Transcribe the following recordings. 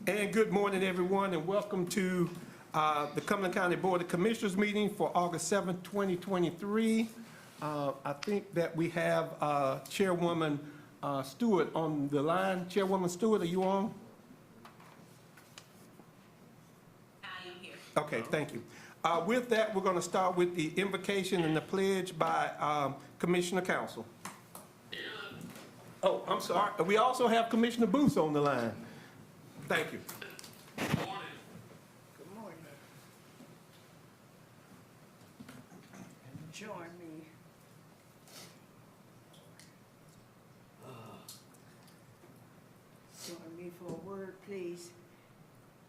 And good morning, everyone, and welcome to the Cumberland County Board of Commissioners meeting for August 7th, 2023. I think that we have Chairwoman Stewart on the line. Chairwoman Stewart, are you on? I am here. Okay, thank you. With that, we're going to start with the invocation and the pledge by Commissioner Council. Oh, I'm sorry. We also have Commissioner Booth on the line. Thank you. Good morning. Good morning. And join me. Join me for a word, please.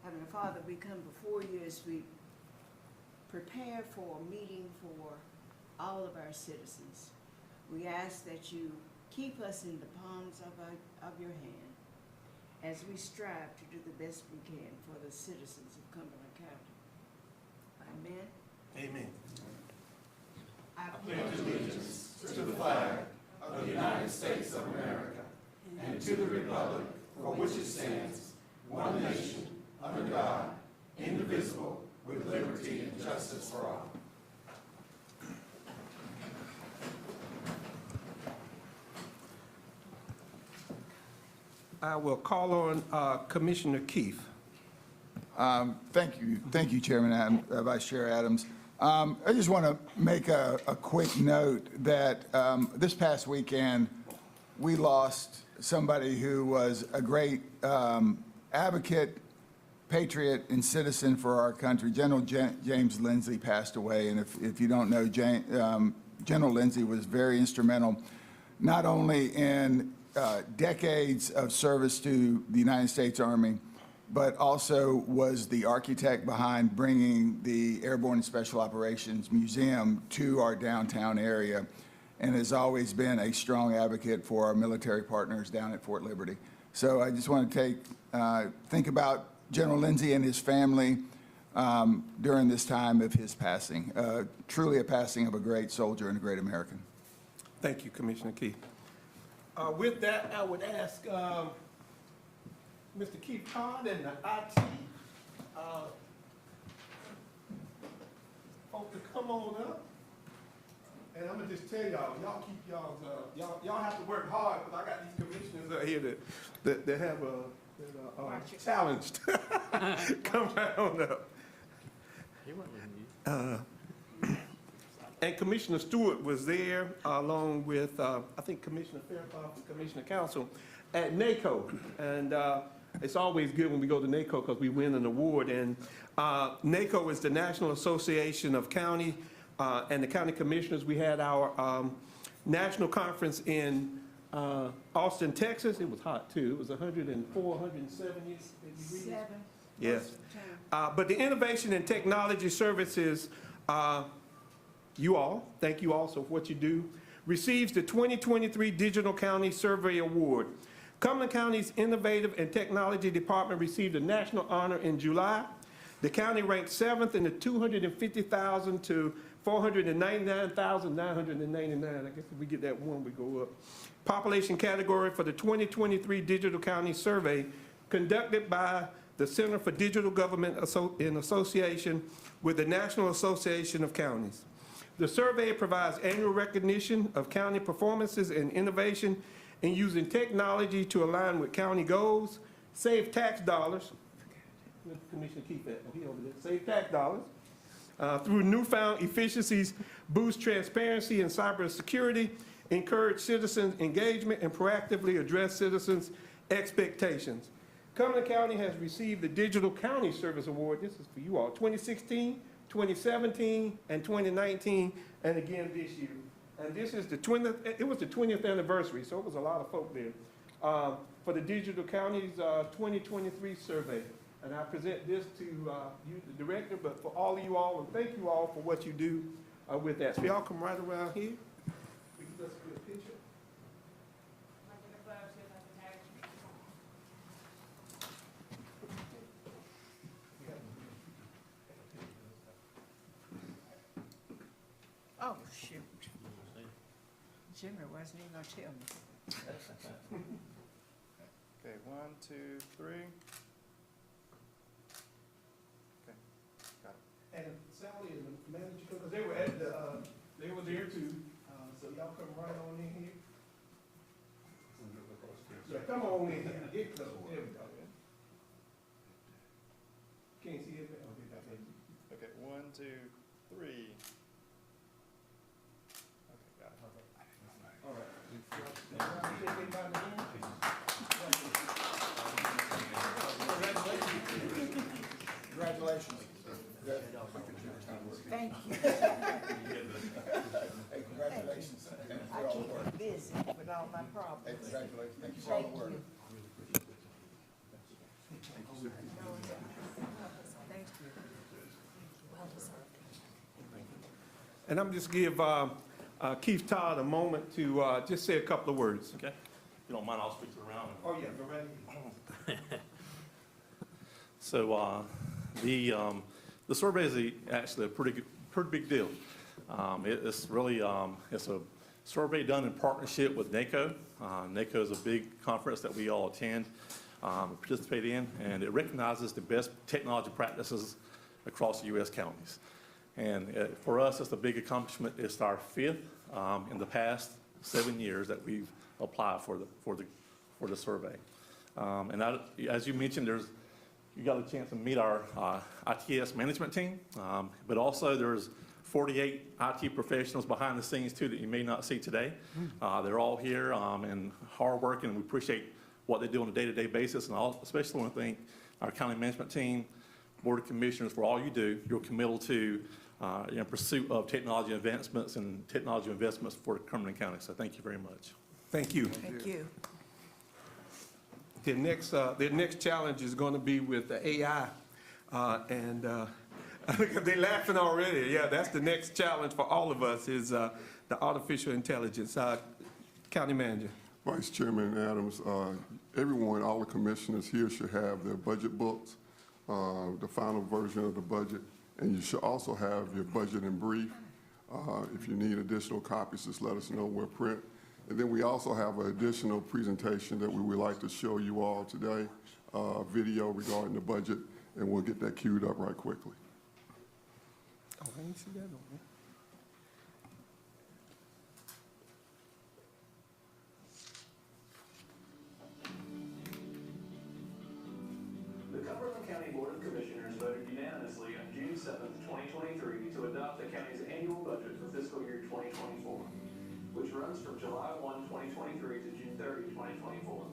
Heavenly Father, we come before you as we prepare for a meeting for all of our citizens. We ask that you keep us in the palms of your hand as we strive to do the best we can for the citizens of Cumberland County. Amen. Amen. I pledge allegiance to the flag of the United States of America and to the republic for which it stands, one nation, under God, indivisible, with liberty and justice for all. I will call on Commissioner Keith. Thank you, Chairman Vice Chair Adams. I just want to make a quick note that this past weekend we lost somebody who was a great advocate, patriot, and citizen for our country. General James Lindsay passed away, and if you don't know, General Lindsay was very instrumental, not only in decades of service to the United States Army, but also was the architect behind bringing the Airborne and Special Operations Museum to our downtown area, and has always been a strong advocate for our military partners down at Fort Liberty. So I just want to think about General Lindsay and his family during this time of his passing. Truly a passing of a great soldier and a great American. Thank you, Commissioner Keith. With that, I would ask Mr. Keith Todd and the IT folks to come on up. And I'm gonna just tell y'all keep y'all have to work hard, because I got these commissioners out here that have challenged. Come right on up. And Commissioner Stewart was there along with, I think, Commissioner Fairclough and Commissioner Council at NACO. And it's always good when we go to NACO because we win an award. And NACO is the National Association of County and the County Commissioners. We had our national conference in Austin, Texas. It was hot, too. It was 104, 107 degrees. Yes. But the Innovation and Technology Services, thank you all for what you do, receives the 2023 Digital County Survey Award. Cumberland County's Innovative and Technology Department received a national honor in July. The county ranked 7th in the 250,000 to 499,999. I guess if we get that one, we go up. Population category for the 2023 Digital County Survey conducted by the Center for Digital Government in association with the National Association of Counties. The survey provides annual recognition of county performances and innovation in using technology to align with county goals, save tax dollars, Commissioner Keith, save tax dollars, through newfound efficiencies, boost transparency and cybersecurity, encourage citizen engagement, and proactively address citizens' expectations. Cumberland County has received the Digital County Service Award. This is for you all, 2016, 2017, and 2019, and again this year. And this is the 20th anniversary, so it was a lot of folk there, for the Digital County's 2023 survey. And I present this to you, the director, but for all of you all, and thank you all for what you do with that. So y'all come right around here. We can just get a picture. Oh, shoot. Jimmy wasn't even gonna tell me. Okay, 1, 2, 3. And Sally and the manager, because they were at the, they were there too, so y'all come right on in here. Yeah, come on in here, get close, there we go. Can't see it, oh, they got that. Okay, 1, 2, 3. Okay, got it. All right. Shake everybody down. Congratulations. Thank you. Hey, congratulations. I keep busy with all my Hey, problems. congratulations. Thank you for all Thank the work. you. Thank you. And I'm just give Keith Todd a moment to just say a couple of words. Okay, if you don't mind, I'll speak around. Oh, yeah, go right ahead. So the survey is actually a pretty big deal. It's really it's a survey done in partnership with NACO. NACO is a big conference that we all attend, participate in, and it recognizes the best technology practices across the U.S. counties. And for us, it's a big accomplishment. It's our 5th in the past 7 years that we've applied for the survey. And as you mentioned, you got a chance to meet our ITS management team, but also there's 48 IT professionals behind the scenes too that you may not see today. They're all here and hard working, and we appreciate what they do on a day-to-day basis. And I especially want to thank our county management team, Board of Commissioners for all you do. You're committed to in pursuit of technology advancements and technology investments for Cumberland County. So thank you very much. Thank you. Thank you. The next challenge is going to be with the AI, and they're laughing already. Yeah, that's the next challenge for all of us is the artificial intelligence. County Manager. Vice Chairman Adams, everyone, all the commissioners here should have their budget books, the final version of the budget, and you should also have your budget in brief. If you need additional copies, just let us know. We'll print. And then we also have an additional presentation that we would like to show you all today, video regarding the budget, and we'll get that queued up right quickly. Oh, I didn't see that on there. The Cumberland County Board of Commissioners voted unanimously on June 7th, 2023 to adopt the county's annual budget for fiscal year 2024, which runs from July 1, 2023 to June 30, 2024.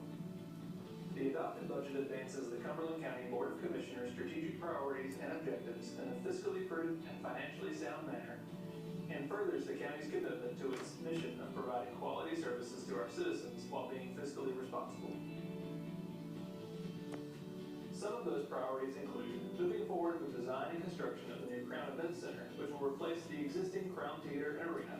The adopted budget advances the Cumberland County Board of Commissioners' strategic priorities and objectives in a fiscally prudent and financially sound manner, and furthers the county's commitment to its mission of providing quality services to our citizens while being fiscally responsible. Some of those priorities include moving forward with design and construction of the new Crown Event Center, which will replace the existing Crown Theater and Arena,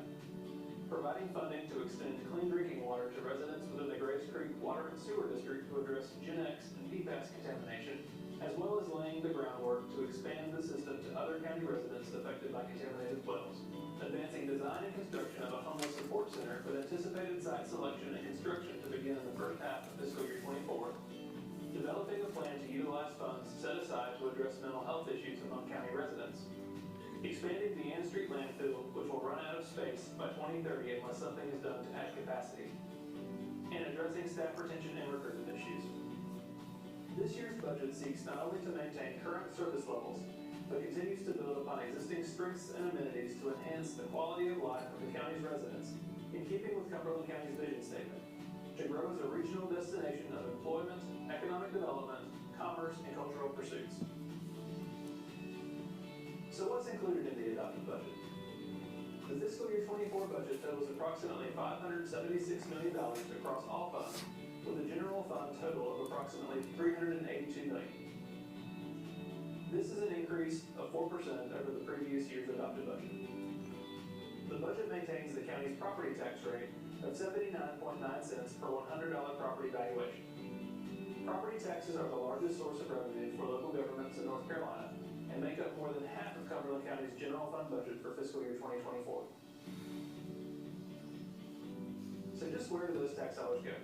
providing funding to extend clean drinking water to residents within the Grace Creek Water and Sewer District to address Gen X and PFAS contamination, as well as laying the groundwork to expand the system to other county residents affected by contaminated wells, advancing design and construction of a homeless support center with anticipated site selection and construction to begin in the first half of fiscal year 24, developing a plan to utilize funds set aside to address mental health issues among county residents, expanding the Ann Street landfill, which will run out of space by 2030 unless something is done to add capacity, and addressing staff retention and recruitment issues. This year's budget seeks not only to maintain current service levels, but continues to build upon existing strengths and amenities to enhance the quality of life of the county's residents, in keeping with Cumberland County's vision statement, to grow as a regional destination of employment, economic development, commerce, and cultural pursuits. So what's included in the adopted budget? The fiscal year 24 budget totals approximately $576 million across all funds, with a general fund total of approximately $382 million. This is an increase of 4% over the previous year's adopted budget. The budget maintains the county's property tax rate of 79.9 cents per $100 property valuation. Property taxes are the largest source of revenue for local governments in North Carolina and make up more than half of Cumberland County's general fund budget for fiscal year 2024. So just where do those tax dollars go?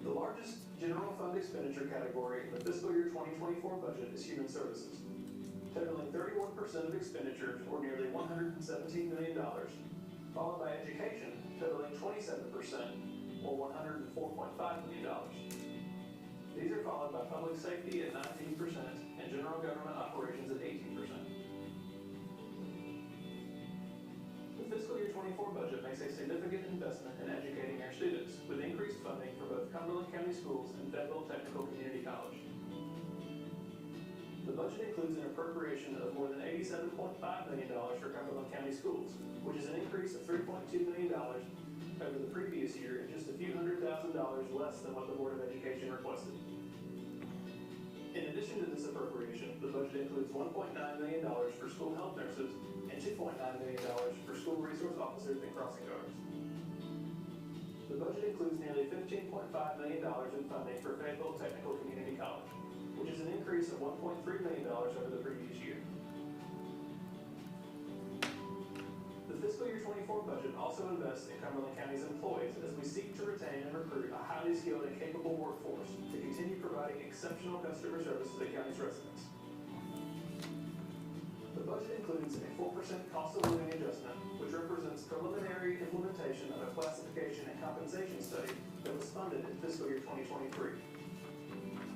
The largest general fund expenditure category in the fiscal year 2024 budget is human services, totaling 31% of expenditures, or nearly $117 million, followed by education, totaling 27%, or $104.5 million. These are followed by public safety at 19% and general government operations at 18%. The fiscal year 24 budget makes a significant investment in educating our students, with increased funding for both Cumberland County Schools and Fayetteville Technical Community College. The budget includes an appropriation of more than $87.5 million for Cumberland County Schools, which is an increase of $3.2 million over the previous year and just a few $100,000 less than what the Board of Education requested. In addition to this appropriation, the budget includes $1.9 million for school health nurses and $2.9 million for school resource officers and crossing guards. The budget includes nearly $15.5 million in funding for Fayetteville Technical Community College, which is an increase of $1.3 million over the previous year. The fiscal year 24 budget also invests in Cumberland County's employees as we seek to retain and recruit a highly skilled and capable workforce to continue providing exceptional customer service to the county's residents. The budget includes a 4% cost of living adjustment, which represents preliminary implementation of a classification and compensation study that was funded in fiscal year 2023.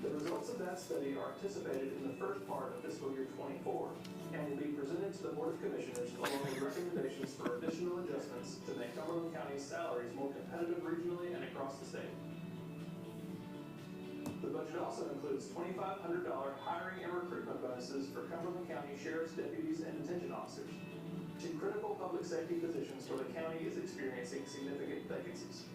The results of that study are anticipated in the first part of fiscal year 24 and will be presented to the Board of Commissioners along with recommendations for additional adjustments to make Cumberland County's salaries more competitive regionally and across the state. The budget also includes $2,500 hiring and recruitment bonuses for Cumberland County Sheriff's deputies and detention officers, two critical public safety positions where the county is experiencing significant vacancies.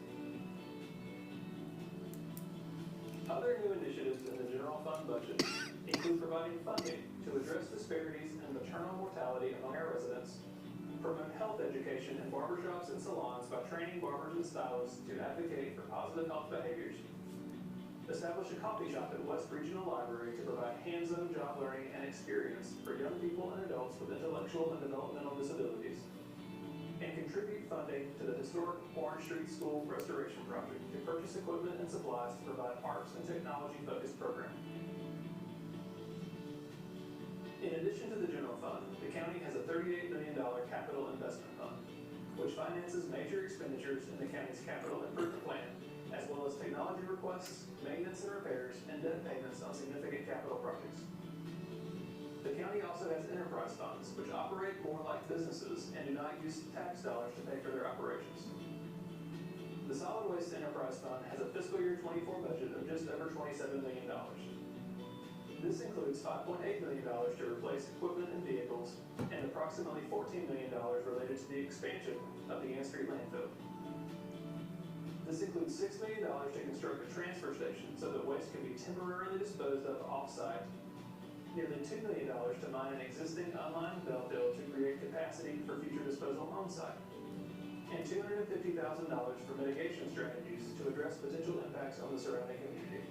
Other new initiatives in the general fund budget include providing funding to address disparities in maternal mortality among our residents, promote health education in barbershops and salons by training barbers and stylists to advocate for positive health behaviors, establish a coffee shop at West Regional Library to provide hands-on job learning and experience for young people and adults with intellectual and developmental disabilities, and contribute funding to the historic Orange Street School Restoration Project to purchase equipment and supplies to provide arts and technology-focused programming. In addition to the general fund, the county has a $38 million capital investment fund, which finances major expenditures in the county's capital improvement plan, as well as technology requests, maintenance and repairs, and debt payments on significant capital projects. The county also has enterprise funds, which operate more like businesses and do not use tax dollars to pay for their operations. The Solid Waste Enterprise Fund has a fiscal year 24 budget of just over $27 million. This includes $5.8 million to replace equipment and vehicles and approximately $14 million related to the expansion of the Ann Street landfill. This includes $6 million to construct a transfer station so that waste can be temporarily disposed of off-site, nearly $2 million to mine an existing unlined bell field to create capacity for future disposal on-site, and $250,000 for mitigation strategies to address potential impacts on the surrounding community.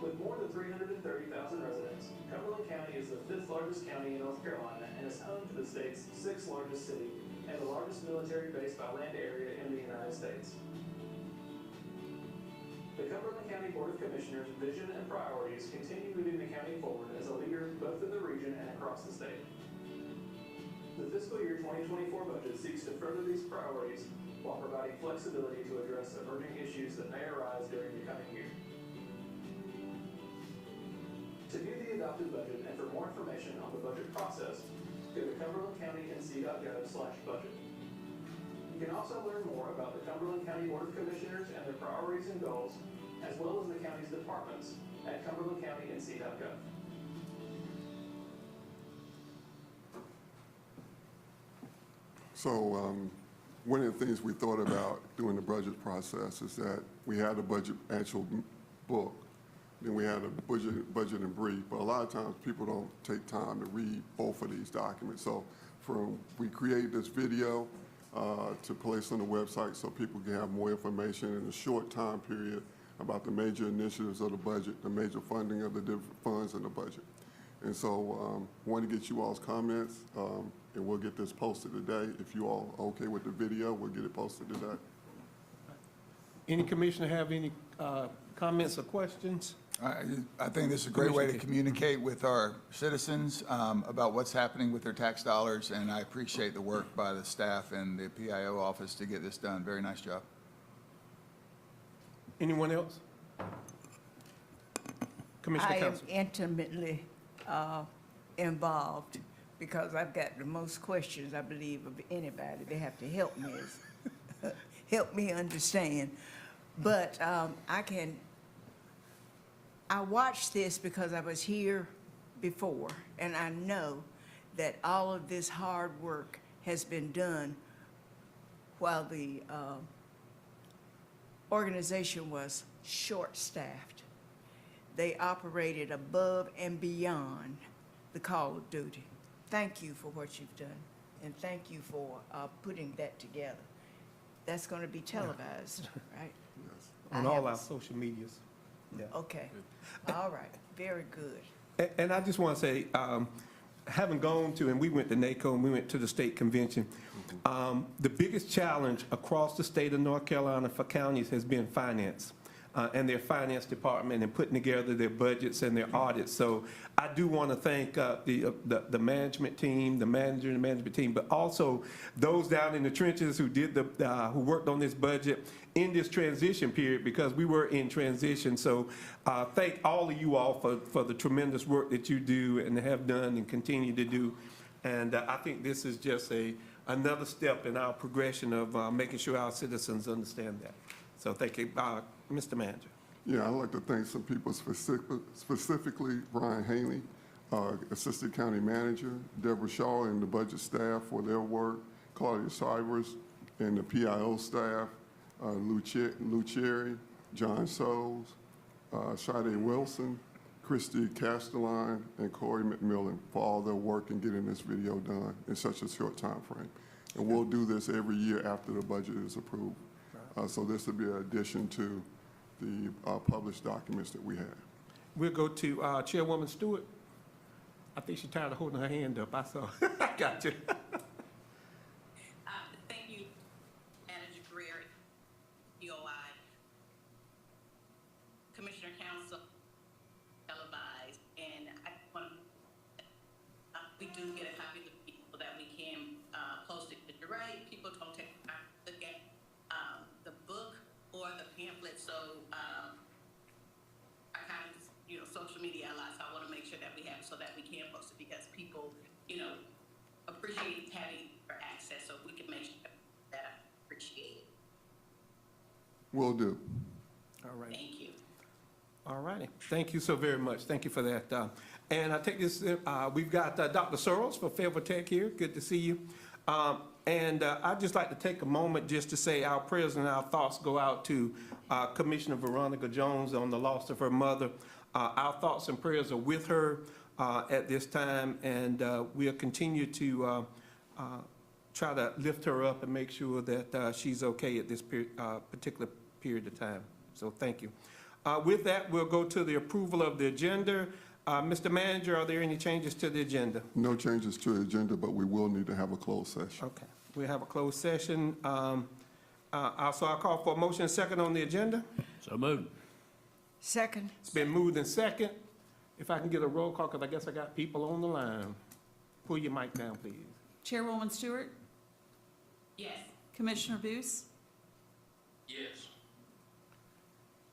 With more than 330,000 residents, Cumberland County is the 5th largest county in North Carolina and is home to the state's 6th largest city and the largest military base by land area in the United States. The Cumberland County Board of Commissioners' vision and priorities continue moving the county forward as a leader both in the region and across the state. The fiscal year 2024 budget seeks to further these priorities while providing flexibility to address emerging issues that may arise during the coming year. To view the adopted budget and for more information on the budget process, go to cumberlandcounty.nc.gov/budget. You can also learn more about the Cumberland County Board of Commissioners and their priorities and goals, as well as the county's departments at cumberlandcounty.nc.gov. So one of the things we thought about during the budget process is that we had a budget actual book, then we had a budget and brief, but a lot of times people don't take time to read both of these documents. So we created this video to place on the website so people can have more information in a short time period about the major initiatives of the budget, the major funding of the different funds in the budget. And so want to get you all's comments, and we'll get this posted today. If you all are okay with the video, we'll get it posted today. Any commissioner have any Comments or questions? I think this is a great way to communicate with our citizens about what's happening with their tax dollars, and I appreciate the work by the staff and the PIO office to get this done. Very nice job. Anyone else? Commissioner I am Council. intimately involved because I've got the most questions, I believe, of anybody. They have to help me, help me understand. But I watched this because I was here before, and I know that all of this hard work has been done while the organization was short-staffed. They operated above and beyond the call of duty. Thank you for what you've done, and thank you for putting that together. That's going to be televised, right? On all our social medias. Yeah. Okay, all right, very good. And I just want to say, having gone to, and we went to NACO and we went to the state convention, the biggest challenge across the state of North Carolina for counties has been finance. And their finance department and putting together their budgets and their audits. So I do want to thank the management team, the manager and the management team, but also those down in the trenches who did who worked on this budget in this transition period, because we were in transition. So thank all of you all for the tremendous work that you do and have done and continue to do. And I think this is just another step in our progression of making sure our citizens understand that. So thank you. Mr. Manager. Yeah, I'd like to thank some people, specifically Brian Haney, Assistant County Manager, Deborah Shaw and the budget staff for their work, Claudia Cybers and the PIO staff, Lou Cherry, John Souls, Sade Wilson, Christy Castelline, and Corey McMillan for all their work in getting this video done in such a short time frame. And we'll do this every year after the budget is approved. So this will be an addition to the published documents that we have. We'll go to Chairwoman Stewart. I think she's tired of holding her hand up. I saw. I got you. Thank you, Manager Greer, DOI, Commissioner Council, televised, and I want we do get a copy of the people so that we can post it. You're right, people don't take time to look at the book or the pamphlet, so I kind of, social media a lot, so I want to make sure that we have it so that we can post it, because people, appreciate having for access, so we can make sure that I appreciate it. Will do. All right. Thank you. All righty. Thank you so very much. Thank you for that. And I take this, we've got Dr. Searles for Fayetteville Tech here. Good to see you. And I'd just like to take a moment just to say our prayers and our thoughts go out to Commissioner Veronica Jones on the loss of her mother. Our thoughts and prayers are with her at this time, and we'll continue to try to lift her up and make sure that she's okay at this particular period of time. So thank you. With that, we'll go to the approval of the agenda. Mr. Manager, are there any changes to the agenda? No changes to the agenda, but we will need to have a closed session. Okay, we have a closed session. So I'll call for a motion and second on the agenda. So moved. Second, It's been moved and second. If I can get a roll call, because I guess I got people on the line. Pull your mic down, please. Chairwoman Stewart, Yes. Commissioner Buse, Yes.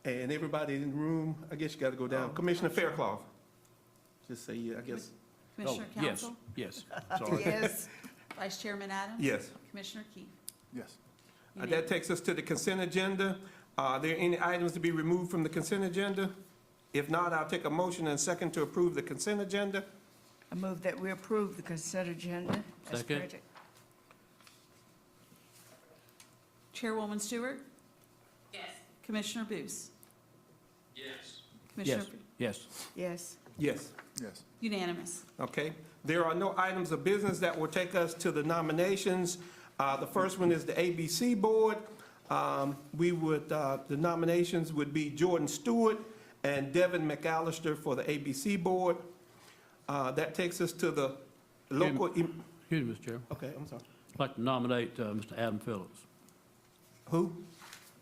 And everybody in the room, I guess you got to go down. Commissioner Faircloth. Just say, yeah, I guess, Commissioner Oh, yes, Council, yes, sorry. yes. Vice Chairman Adams. yes. Commissioner Keefe. Yes. That takes us to the consent agenda. Are there any items to be removed from the consent agenda? If not, I'll take a motion and second to approve the consent agenda. I move that we approve the consent agenda as Second. printed. Chairwoman Stewart, Yes. Commissioner Buse. Yes. Commissioner, Yes, Yes. Yes. Yes. unanimous. Okay. There are no items of business that will take us to the nominations. The first one is the ABC Board. The nominations would be Jordan Stewart and Devin McAllister for the ABC Board. That takes us to the local. excuse me, Mr. Chairman. Okay, I'm sorry. I'd like to nominate Mr. Adam Phillips. Who?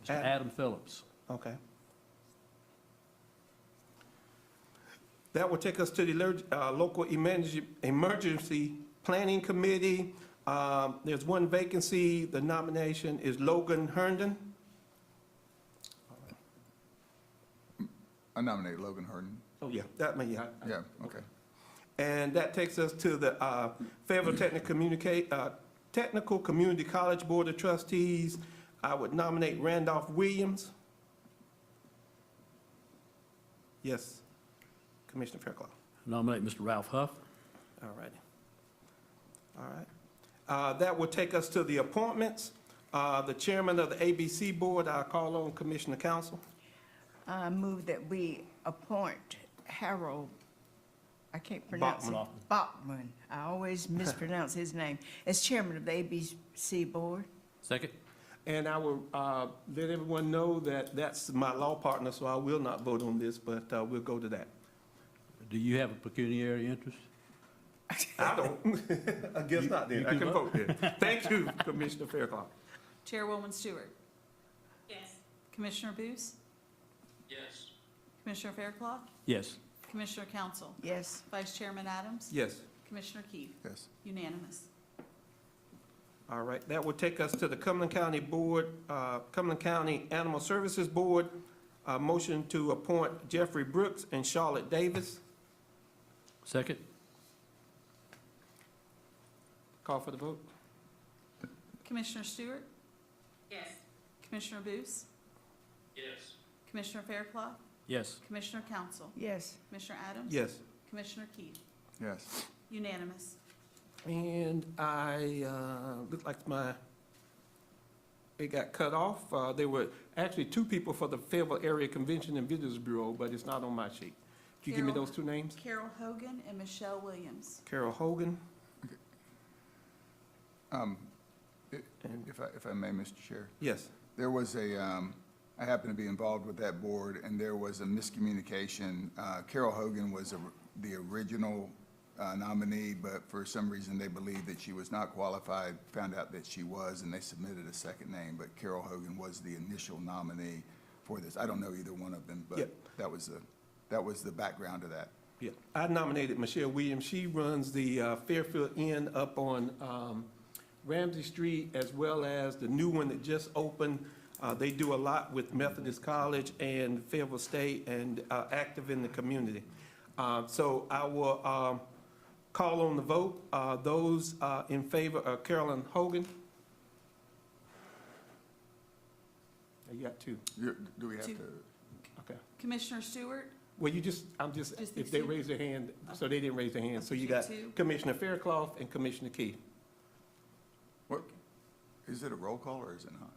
Mr. Adam Phillips. Okay. That will take us to the local emergency planning committee. There's one vacancy. The nomination is Logan Herndon. I nominate Logan Harden. Oh, yeah, that may, yeah. Yeah, okay. And that takes us to the Fayetteville Technical Community College Board of Trustees. I would nominate Randolph Williams. Yes, Commissioner Fairclough. Nominate Mr. Ralph Huff. All righty. All right. That will take us to the appointments. The chairman of the ABC Board, I call on Commissioner Council. I move that we appoint Harold, I can't pronounce it. Bachman. I always mispronounce his name, as chairman of the ABC Board. Second. And I will let everyone know that that's my law partner, so I will not vote on this, but we'll go to that. Do you have a pecuniary interest? I don't. I guess not then. I can vote then. Thank you, Commissioner Fairclough. Chairwoman Stewart. Yes. Commissioner Booth. Yes. Commissioner Fairclough. Yes. Commissioner Council. Yes. Vice Chairman Adams. Yes. Commissioner Keith. Yes. Unanimous. All right. That will take us to the Cumberland County Board, Cumberland County Animal Services Board. Motion to appoint Jeffrey Brooks and Charlotte Davis. Second. Call for the vote. Commissioner Stewart. Yes. Commissioner Booth. Yes. Commissioner Fairclough. Yes. Commissioner Council. Yes. Commissioner Adams. Yes. Commissioner Keith. Yes. Unanimous. And I, looked like it got cut off. There were actually two people for the Fayetteville Area Convention and Visitors Bureau, but it's not on my sheet. Can you give me Carol. those two names? Carol Hogan and Michelle Williams. Carol Hogan. Um, And, If I may, Mr. Chair. yes. There was I happen to be involved with that board, and there was a miscommunication. Carol Hogan was the original nominee, but for some reason, they believed that she was not qualified, found out that she was, and they submitted a second name, but Carol Hogan was the initial nominee for this. I don't know either one of them, Yeah. but that was the background of that. Yeah, I nominated Michelle Williams. She runs the Fairfield Inn up on Ramsey Street, as well as the new one that just opened. They do a lot with Methodist College and Fayetteville State, and active in the community. So I will call on the vote. Those in favor of Carolyn Hogan? You got two. Do we have Two. to? Okay. Commissioner Stewart. Well, I'm just, Just if these they two? raise their hand, so they didn't raise their hand. So you Okay, got two. Commissioner Fairclough and Commissioner Key. What, is it a roll call or is it not?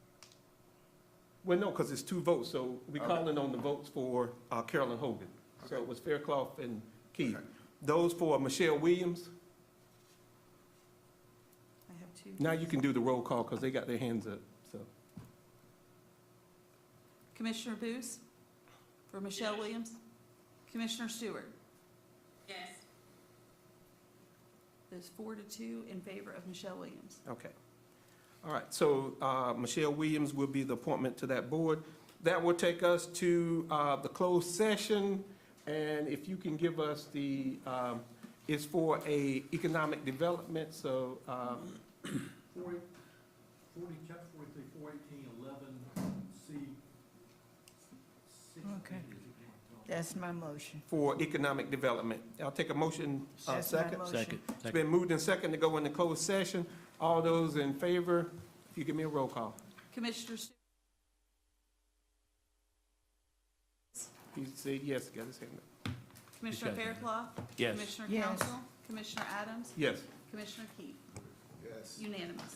Well, no, because it's two votes, so we Okay. calling on the votes for Carolyn Hogan. So it was Fairclough and Key. Okay. Those for Michelle Williams, I have two. now you can do the roll call because they got their hands up, so. Commissioner Booth for Michelle Williams. Commissioner Stewart. Yes. There's 4-2 in favor of Michelle Williams. Okay. All right, so Michelle Williams will be the appointment to that board. That will take us to the closed session, and if you can give us the, it's for a economic development, so, 40, chapter 43, 418, 11, C, 16. Okay. That's my motion. for economic development. I'll take a motion, That's my second. motion. Second. It's been moved and second to go into closed session. All those in favor, if you give me a roll call. Commissioner Stewart. He said yes, got his hand up. Commissioner Okay. Fairclough. Yes. Commissioner Yes. Council. Commissioner Adams. Yes. Commissioner Keith. Yes. Unanimous.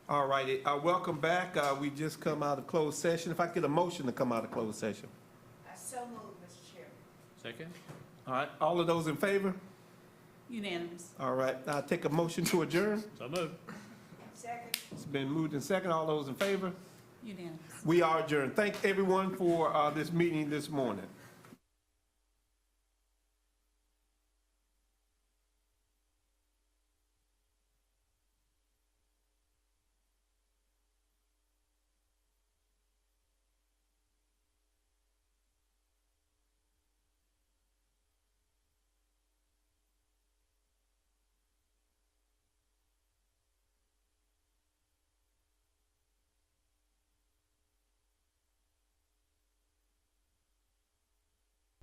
All righty, welcome back. We just come out of closed session. If I get a motion to come out of closed session. I so move, Mr. Chairman. Second? All right, all of those in favor? Unanimous. All right, I'll take a motion to adjourn. So moved. Second. It's been moved and second. All those in favor? Unanimous. We are adjourned. Thank everyone for this meeting this morning.